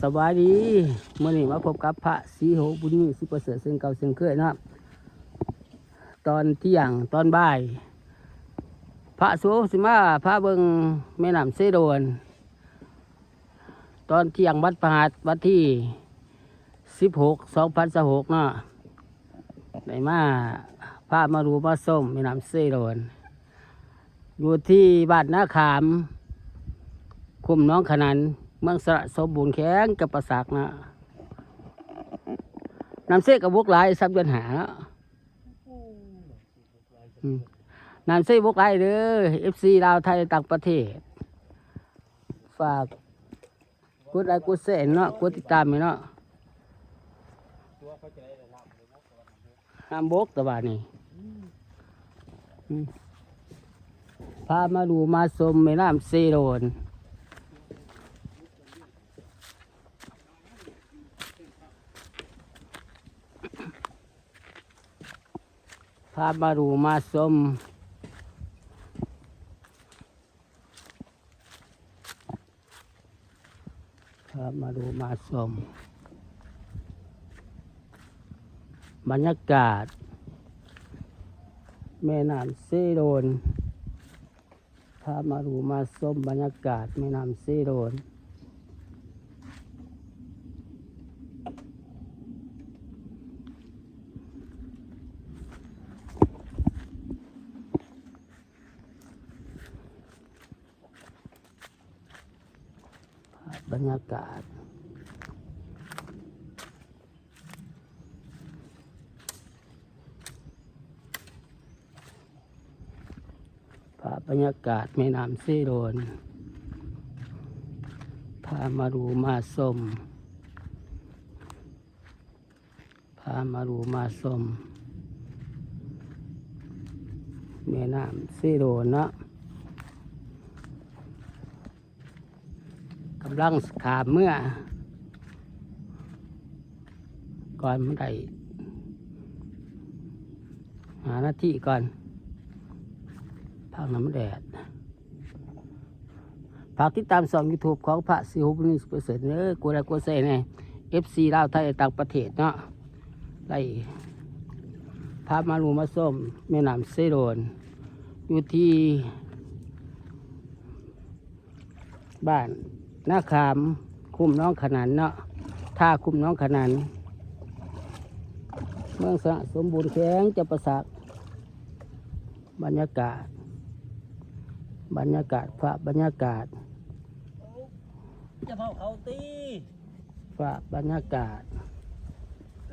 สวัสดีมื่อนี้มาพบกับพระศรีโหบุญมีสิประเสริฐเสียงเก่าเสียงเคยนะครับตอนเที่ยงตอนบ่ายพระสุสิมาพระเบิงแม่น้ำเสโดนตอนเที่ยงวัดประหัตวันที่16/2026เนาะได้มาพระมาดูมาส้มแม่น้ำเสโดนอยู่ที่บ้านนาขามคุมน้องขนันเมืองสระสมบูรณ์แข็งกับประสักนะน้ำเสกกับบกหลายซับเดือนหานะน้ำเสกบกหลายเด้อ FC ลาวไทยต่างประเทศฝากกดไลค์กดแชร์เนาะกดติดตามเนาะน้ำบกตะวันนี่พามาดูมาชมแม่น้ำเสโดนพามาดูมาชมมาดูมาชมบรรยากาศแม่น้ำเสโดนพามาดูมาชมบรรยากาศแม่น้ำเสโดนบรรยากาศบรรยากาศแม่น้ำเสโดนพามาดูมาชมพามาดูมาชมแม่น้ำเสโดนเนาะกำลังขามเมื่อก่อนมันได้หาหน้าที่ก่อนพักน้ำแดดฝากติดตามช่อง YouTube ของพระศรีโหบุญมีประเสริฐเด้อกดไลค์กดแชร์ใน FC ลาวไทยต่างประเทศเนาะได้พามาลูมาส้มแม่น้ำเสโดนอยู่ที่บ้านนาขามคุมน้องขนันเนาะท่าคุมน้องขนันเมืองสระสมบูรณ์แข็งจะประสักบรรยากาศพระบรรยากาศจะเผาเขาตีพระบรรยากาศ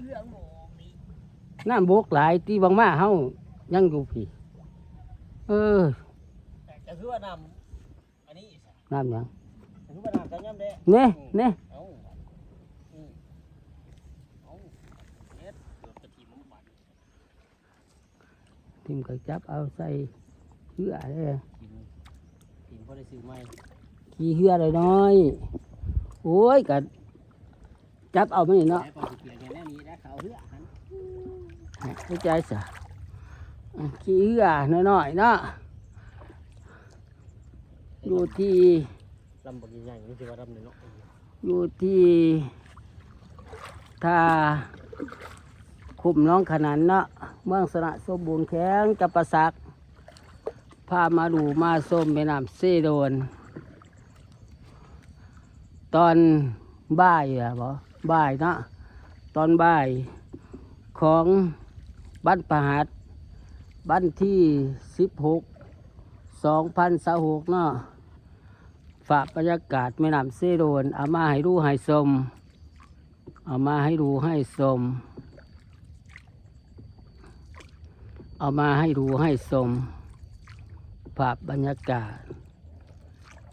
เรื่องหมองนี่น้ำบกหลายที่บางมาเฮายังอยู่พี่จะคือว่านำอันนี้น้ำยังจะคือว่านำกันย่ำเด้เนี่ยเอาเฮ็ดเกือบจะทีมบัดทีมก็จับเอาใส่เหือเลยทีมพอได้ซื้อใหม่ขี้เหือเลยน้อยโอ้ยกัจับเอาไม่เนาะไม่ใจสะขี้เหือน้อยๆเนาะอยู่ที่ลำบากใหญ่ๆนี่คือว่าลำเนาะอยู่ที่ท่าคุมน้องขนันเนาะเมืองสระสมบูรณ์แข็งกับประสักพามาดูมาส้มแม่น้ำเสโดนตอนบ่ายบ่ายนะตอนบ่ายของบ้านประหัตบ้านที่16/2026เนาะฝากบรรยากาศแม่น้ำเสโดนเอามาให้ดูให้ชมเอามาให้ดูให้ชมเอามาให้ดูให้ชมภาพบรรยากาศ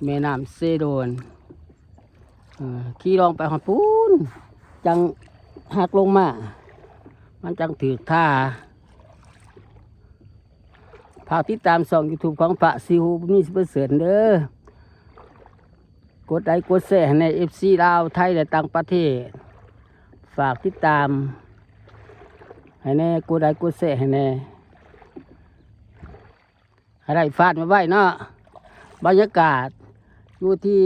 แม่น้ำเสโดนขี่ลองไปหอดปูนจังหักลงมามันจังถือท่าฝากติดตามช่อง YouTube ของพระศรีโหบุญมีประเสริฐเด้อกดไลค์กดแชร์ใน FC ลาวไทยและต่างประเทศฝากติดตามให้แน่กดไลค์กดแชร์ให้แน่ให้ได้ฟาดมาไว้เนาะบรรยากาศอยู่ที่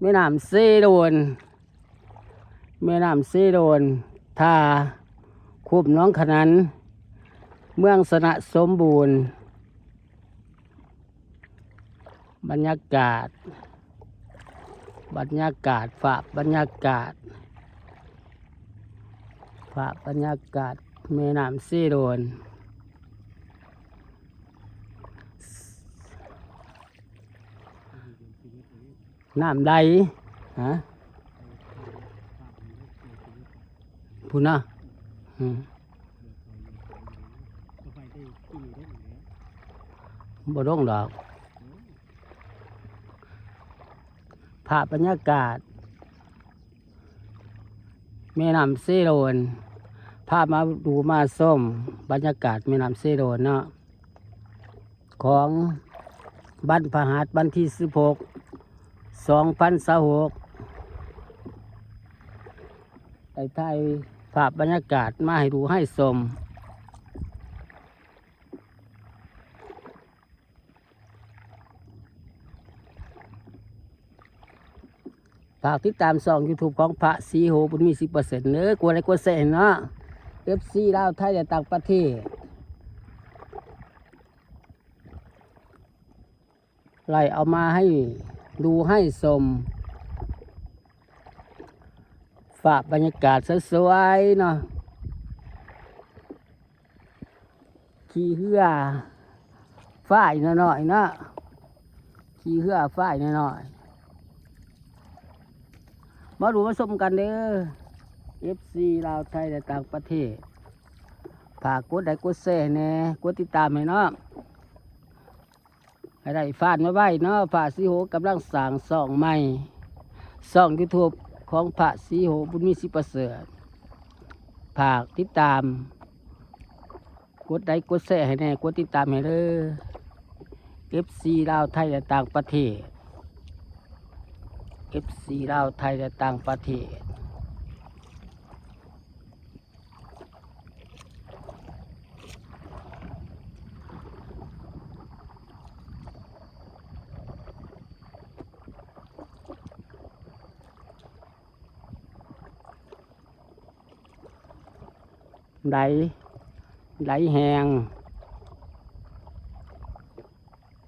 แม่น้ำเซโดนแม่น้ำเซโดนท่าคุบหน้องขนันเมืองสนะสมบูรณ์บรรยากาศฝากบรรยากาศแม่น้ำเซโดนน้ำใดฮะพูน่ะบ่ร้องดอกภาพบรรยากาศแม่น้ำเซโดนภาพมาดูมาส้มบรรยากาศแม่น้ำเซโดนเนาะของบรรพหัสวันที่16/2026ได้ถ่ายภาพบรรยากาศมาให้ดูให้ชมฝากติดตามช่อง YouTube ของพระศรีโหบุญมี 10% เนื้อกลัวอะไรกลัวเส้นเนาะ FC ลาวไทยและต่างประเทศไล่เอามาให้ดูให้ชมฝากบรรยากาศสวยๆเนาะขี่เหือฝ้ายหน่อยๆเนาะขี่เหือฝ้ายหน่อยๆมาดูมาชมกันเด้อ FC ลาวไทยและต่างประเทศฝากกดไลค์กดแชร์แหน่กดติดตามให้เนาะให้ได้ฟาดมาไว้เนาะพระศรีโหกำลังสร้างช่องใหม่ช่อง YouTube ของพระศรีโหบุญมี10%ฝากติดตามกดไลค์กดแชร์ให้แหน่กดติดตามให้เด้อ FC ลาวไทยและต่างประเทศ FC ลาวไทยและต่างประเทศไหลแหง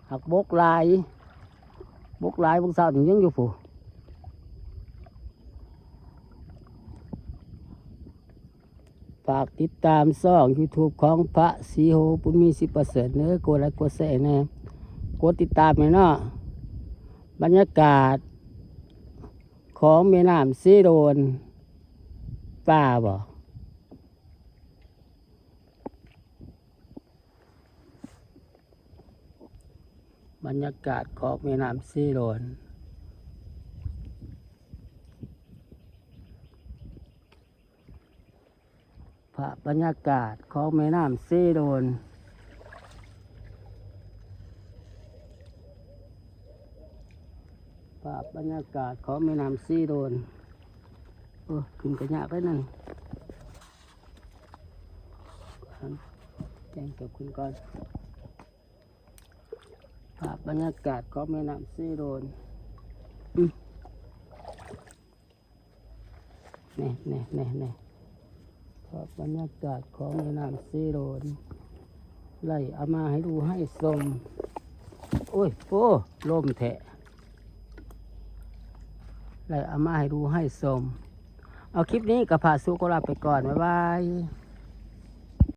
หักบกลายบางสาวถึงยังอยู่ผู้ฝากติดตามช่อง YouTube ของพระศรีโหบุญมี 10%เนื้อกดไลค์กดแชร์แน่กดติดตามให้เนาะบรรยากาศของแม่น้ำเซโดนป่าบ่บรรยากาศของแม่น้ำเซโดนภาพบรรยากาศของแม่น้ำเซโดนภาพบรรยากาศของแม่น้ำเซโดนขึ้นกระยากได้นั่นแจ้งกับคุณก่อนภาพบรรยากาศของแม่น้ำเซโดนนี่ภาพบรรยากาศของแม่น้ำเซโดนไล่เอามาให้ดูให้ชมโอ้ลมแทะไล่เอามาให้ดูให้ชมเอาคลิปนี้กับพาสุโกลาไปก่อนบ๊ายบาย